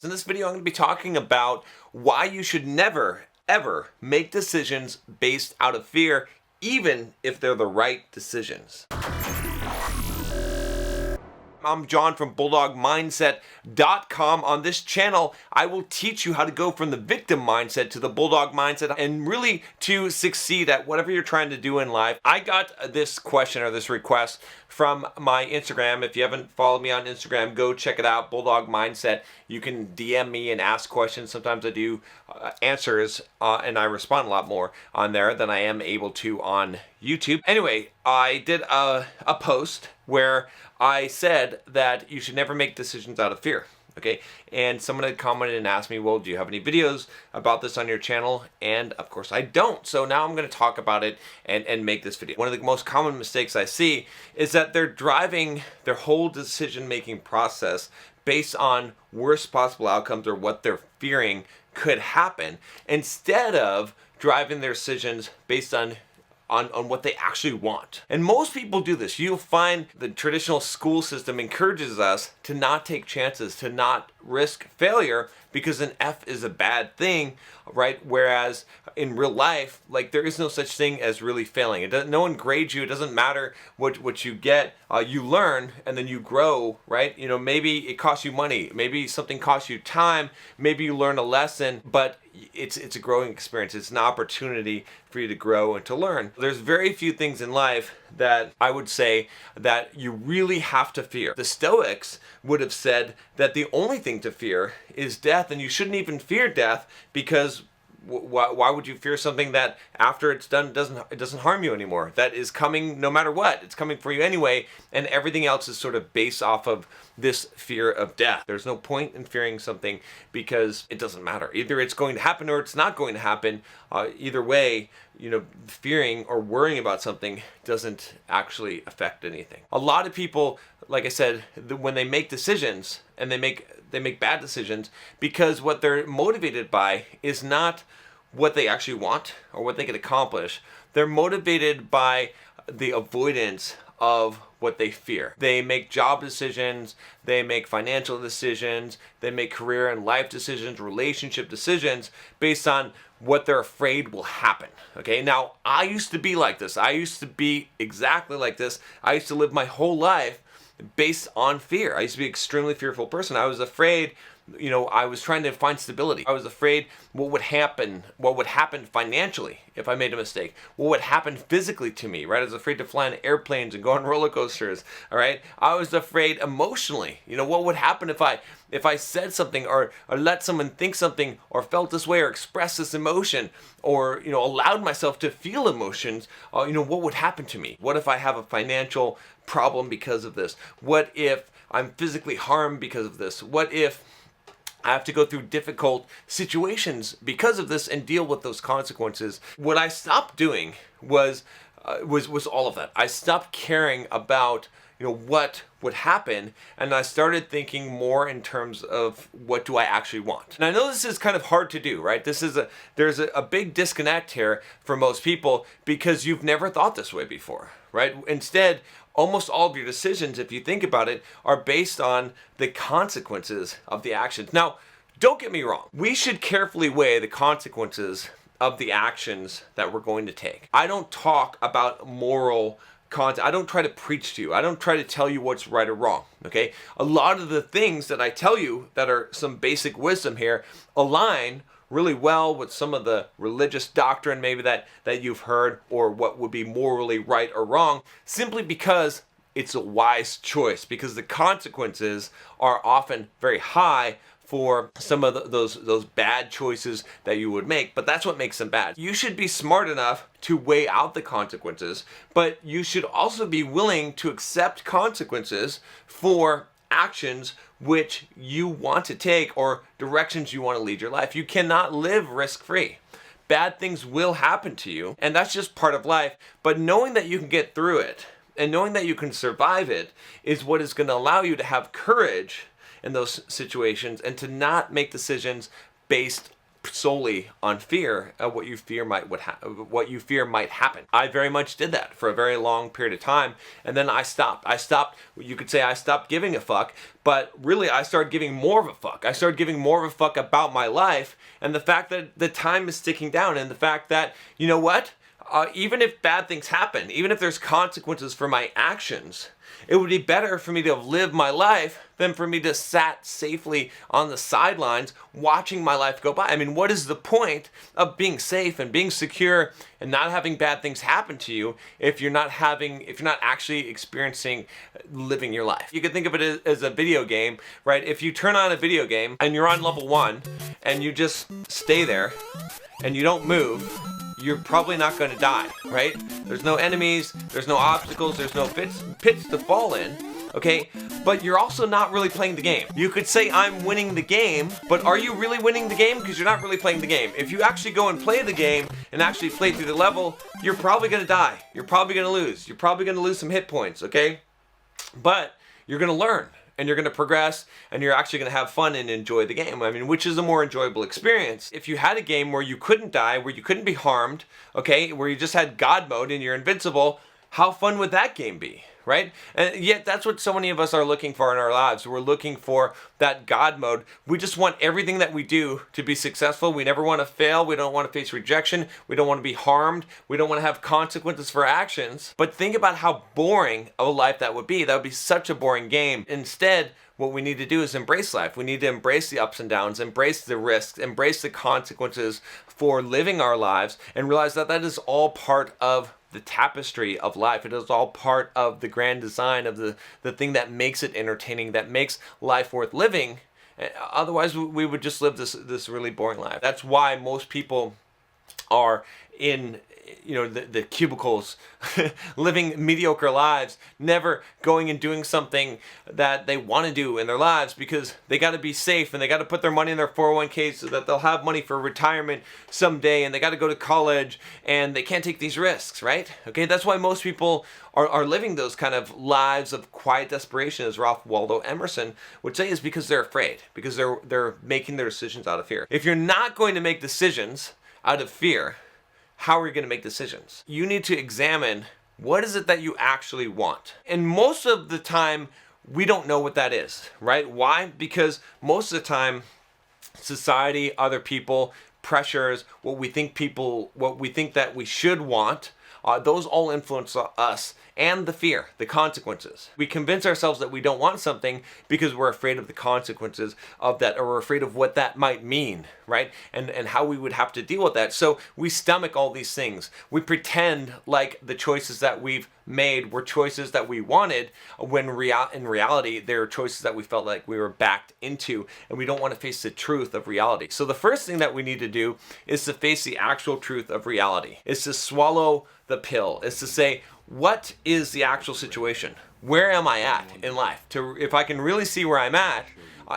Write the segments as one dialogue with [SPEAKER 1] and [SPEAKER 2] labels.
[SPEAKER 1] In this video, I'm going to be talking about why you should never, ever make decisions based out of fear, even if they're the right decisions. I'm John from bulldogmindset.com. On this channel, I will teach you how to go from the victim mindset to the bulldog mindset and really to succeed at whatever you're trying to do in life. I got this question or this request from my Instagram. If you haven't followed me on Instagram, go check it out, Bulldog Mindset. You can DM me and ask questions. Sometimes I do answers and I respond a lot more on there than I am able to on YouTube. Anyway, I did a post where I said that you should never make decisions out of fear. Okay, and someone had commented and asked me, well, do you have any videos about this on your channel? And of course I don't. So now I'm going to talk about it and make this video. One of the most common mistakes I see is that they're driving their whole decision-making process based on worst possible outcomes or what they're fearing could happen, instead of driving their decisions based on what they actually want. And most people do this. You'll find the traditional school system encourages us to not take chances, to not risk failure, because an F is a bad thing, right? Whereas in real life, like, there is no such thing as really failing. No one grades you. It doesn't matter what you get. You learn and then you grow, right? You know, maybe it costs you money. Maybe something costs you time. Maybe you learn a lesson, but it's a growing experience. It's an opportunity for you to grow and to learn. There's very few things in life that I would say that you really have to fear. The Stoics would have said that the only thing to fear is death, and you shouldn't even fear death, because why would you fear something that after it's done it doesn't harm you anymore? That is coming no matter what. It's coming for you anyway, and everything else is sort of based off of this fear of death. There's no point in fearing something because it doesn't matter. Either it's going to happen or it's not going to happen. Either way, you know, fearing or worrying about something doesn't actually affect anything. A lot of people, like I said, when they make decisions, and they make bad decisions because what they're motivated by is not what they actually want or what they can accomplish. They're motivated by the avoidance of what they fear. They make job decisions, they make financial decisions, they make career and life decisions, relationship decisions based on what they're afraid will happen. Okay, now I used to be like this. I used to be exactly like this. I used to live my whole life based on fear. I used to be an extremely fearful person. I was afraid, you know, I was trying to find stability. I was afraid what would happen financially if I made a mistake. What would happen physically to me, right? I was afraid to fly on airplanes and go on roller coasters, all right? I was afraid emotionally. You know, what would happen if I said something or let someone think something or felt this way or expressed this emotion or, you know, allowed myself to feel emotions, you know, what would happen to me? What if I have a financial problem because of this? What if I'm physically harmed because of this? What if I have to go through difficult situations because of this and deal with those consequences? What I stopped doing was all of that. I stopped caring about, you know, what would happen, and I started thinking more in terms of what do I actually want. And I know this is kind of hard to do, right? There's a big disconnect here for most people because you've never thought this way before, right? Instead, almost all of your decisions, if you think about it, are based on the consequences of the actions. Now, don't get me wrong. We should carefully weigh the consequences of the actions that we're going to take. I don't talk about moral content. I don't try to preach to you. I don't try to tell you what's right or wrong, okay? A lot of the things that I tell you that are some basic wisdom here align really well with some of the religious doctrine maybe that you've heard, or what would be morally right or wrong, simply because it's a wise choice, because the consequences are often very high for some of those bad choices that you would make, but that's what makes them bad. You should be smart enough to weigh out the consequences, but you should also be willing to accept consequences for actions which you want to take or directions you want to lead your life. You cannot live risk-free. Bad things will happen to you, and that's just part of life, but knowing that you can get through it and knowing that you can survive it is what is going to allow you to have courage in those situations and to not make decisions based solely on fear of what you fear might happen. I very much did that for a very long period of time, and then I stopped. You could say I stopped giving a fuck, but really I started giving more of a fuck. I started giving more of a fuck about my life and the fact that the time is ticking down, and the fact that, you know what? Even if bad things happen, even if there's consequences for my actions, it would be better for me to have lived my life than for me to sat safely on the sidelines watching my life go by. I mean, what is the point of being safe and being secure and not having bad things happen to you if you're not actually experiencing living your life? You could think of it as a video game, right? If you turn on a video game and you're on level 1 and you just stay there and you don't move, you're probably not going to die, right? There's no enemies, there's no obstacles, there's no pits to fall in, okay? But you're also not really playing the game. You could say I'm winning the game, but are you really winning the game? Because you're not really playing the game. If you actually go and play the game and actually play through the level, you're probably going to die. You're probably going to lose. You're probably going to lose some hit points, okay? But you're going to learn, and you're going to progress, and you're actually going to have fun and enjoy the game. I mean, which is a more enjoyable experience. If you had a game where you couldn't die, where you couldn't be harmed, okay, where you just had God mode and you're invincible, how fun would that game be, right? And yet that's what so many of us are looking for in our lives. We're looking for that God mode. We just want everything that we do to be successful. We never want to fail. We don't want to face rejection. We don't want to be harmed. We don't want to have consequences for actions. But think about how boring of a life that would be. That would be such a boring game. Instead, what we need to do is embrace life. We need to embrace the ups and downs, embrace the risks, embrace the consequences for living our lives, and realize that that is all part of the tapestry of life. It is all part of the grand design of the thing that makes it entertaining, that makes life worth living. Otherwise, we would just live this really boring life. That's why most people are in the cubicles living mediocre lives, never going and doing something that they want to do in their lives, because they got to be safe and they got to put their money in their 401k so that they'll have money for retirement someday, and they got to go to college and they can't take these risks, right? Okay, that's why most people are living those kind of lives of quiet desperation, as Ralph Waldo Emerson would say, is because they're afraid, because they're making their decisions out of fear. If you're not going to make decisions out of fear, how are you going to make decisions? You need to examine, what is it that you actually want? And most of the time, we don't know what that is, right? Why? Because most of the time, society, other people, pressures, what we think that we should want, those all influence us, and the fear, the consequences. We convince ourselves that we don't want something because we're afraid of the consequences of that, or we're afraid of what that might mean, right? And how we would have to deal with that. So we stomach all these things. We pretend like the choices that we've made were choices that we wanted, when in reality, they're choices that we felt like we were backed into, and we don't want to face the truth of reality. So the first thing that we need to do is to face the actual truth of reality, is to swallow the pill, is to say, what is the actual situation? Where am I at in life? If I can really see where I'm at,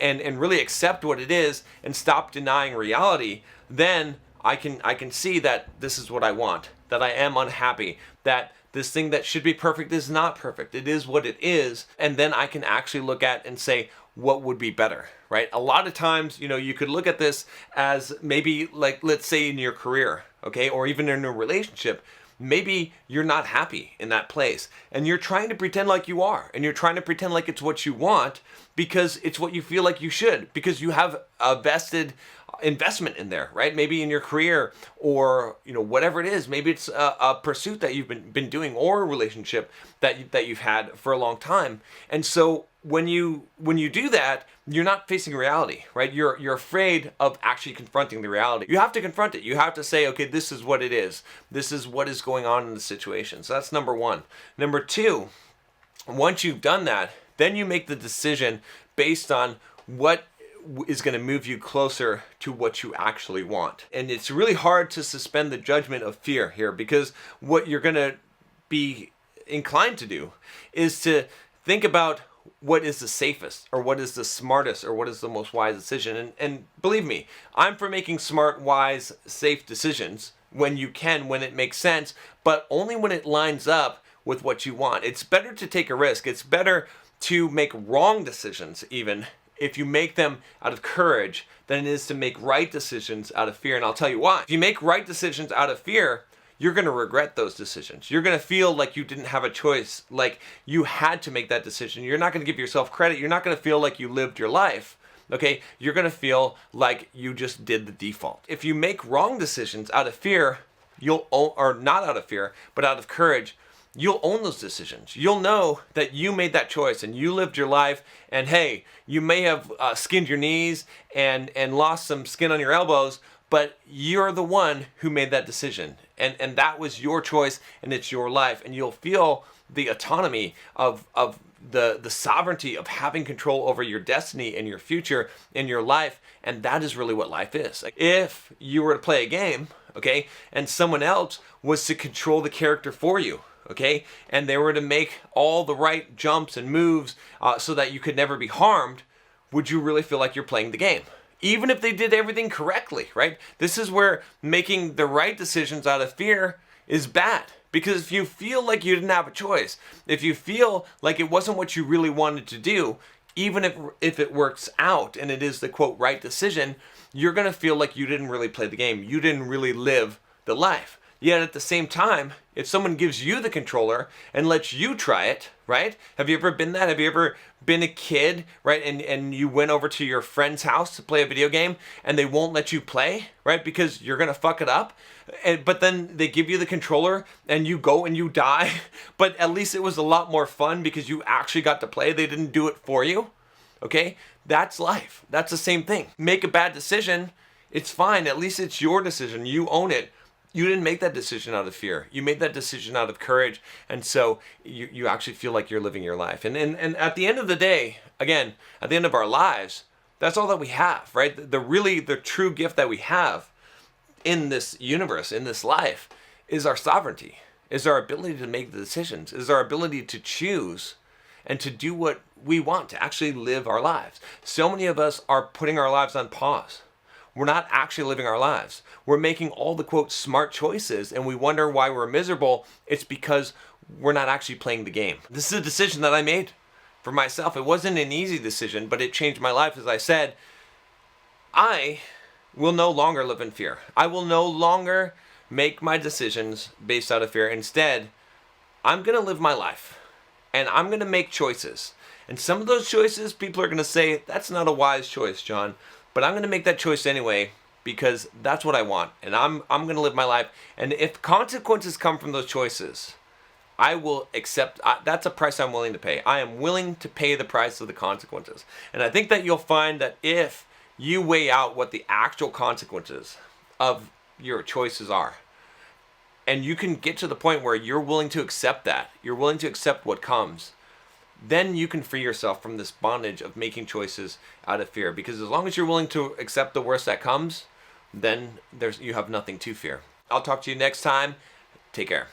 [SPEAKER 1] and really accept what it is and stop denying reality, then I can see that this is what I want, that I am unhappy, that this thing that should be perfect is not perfect. It is what it is. And then I can actually look at and say, what would be better, right? A lot of times, you could look at this as maybe, like, let's say in your career, okay, or even in a relationship. Maybe you're not happy in that place, and you're trying to pretend like you are, and you're trying to pretend like it's what you want because it's what you feel like you should, because you have a vested investment in there, right? Maybe in your career, or whatever it is. Maybe it's a pursuit that you've been doing, or a relationship that you've had for a long time. And so when you do that, you're not facing reality, right? You're afraid of actually confronting the reality. You have to confront it. You have to say, okay, this is what it is. This is what is going on in the situation. So that's number one. Number two, once you've done that, then you make the decision based on what is going to move you closer to what you actually want. And it's really hard to suspend the judgment of fear here, because what you're going to be inclined to do is to think about what is the safest, or what is the smartest, or what is the most wise decision. And believe me, I'm for making smart, wise, safe decisions when it makes sense, but only when it lines up with what you want. It's better to take a risk. It's better to make wrong decisions even if you make them out of courage than it is to make right decisions out of fear. And I'll tell you why. If you make right decisions out of fear, you're going to regret those decisions. You're going to feel like you didn't have a choice, like you had to make that decision. You're not going to give yourself credit. You're not going to feel like you lived your life. Okay, you're going to feel like you just did the default. If you make wrong decisions out of fear, you'll own, or not out of fear, but out of courage, you'll own those decisions. You'll know that you made that choice and you lived your life. And hey, you may have skinned your knees and lost some skin on your elbows, but you're the one who made that decision. And that was your choice and it's your life. And you'll feel the autonomy of the sovereignty of having control over your destiny and your future in your life. And that is really what life is. Like, if you were to play a game, okay, and someone else was to control the character for you, okay, and they were to make all the right jumps and moves so that you could never be harmed, would you really feel like you're playing the game? Even if they did everything correctly, right? This is where making the right decisions out of fear is bad. Because if you feel like you didn't have a choice, if you feel like it wasn't what you really wanted to do, even if it works out and it is the quote right decision, you're going to feel like you didn't really play the game. You didn't really live the life. Yet at the same time, if someone gives you the controller and lets you try it, right? Have you ever been that? Have you ever been a kid, right? And you went over to your friend's house to play a video game and they won't let you play, right? Because you're going to fuck it up. But then they give you the controller and you go and you die. But at least it was a lot more fun because you actually got to play. They didn't do it for you. Okay? That's life. That's the same thing. Make a bad decision. It's fine. At least it's your decision. You own it. You didn't make that decision out of fear. You made that decision out of courage. And so you actually feel like you're living your life. And at the end of the day, again, at the end of our lives, that's all that we have, right? The true gift that we have in this universe, in this life, is our sovereignty, is our ability to make the decisions, is our ability to choose and to do what we want, to actually live our lives. So many of us are putting our lives on pause. We're not actually living our lives. We're making all the quote smart choices and we wonder why we're miserable. It's because we're not actually playing the game. This is a decision that I made for myself. It wasn't an easy decision, but it changed my life. As I said, I will no longer live in fear. I will no longer make my decisions based out of fear. Instead, I'm going to live my life and I'm going to make choices. And some of those choices, people are going to say, that's not a wise choice, John. But I'm going to make that choice anyway because that's what I want. And I'm going to live my life. And if consequences come from those choices, I will accept. That's a price I'm willing to pay. I am willing to pay the price of the consequences. And I think that you'll find that if you weigh out what the actual consequences of your choices are, and you can get to the point where you're willing to accept that, you're willing to accept what comes, then you can free yourself from this bondage of making choices out of fear. Because as long as you're willing to accept the worst that comes, then you have nothing to fear. I'll talk to you next time. Take care.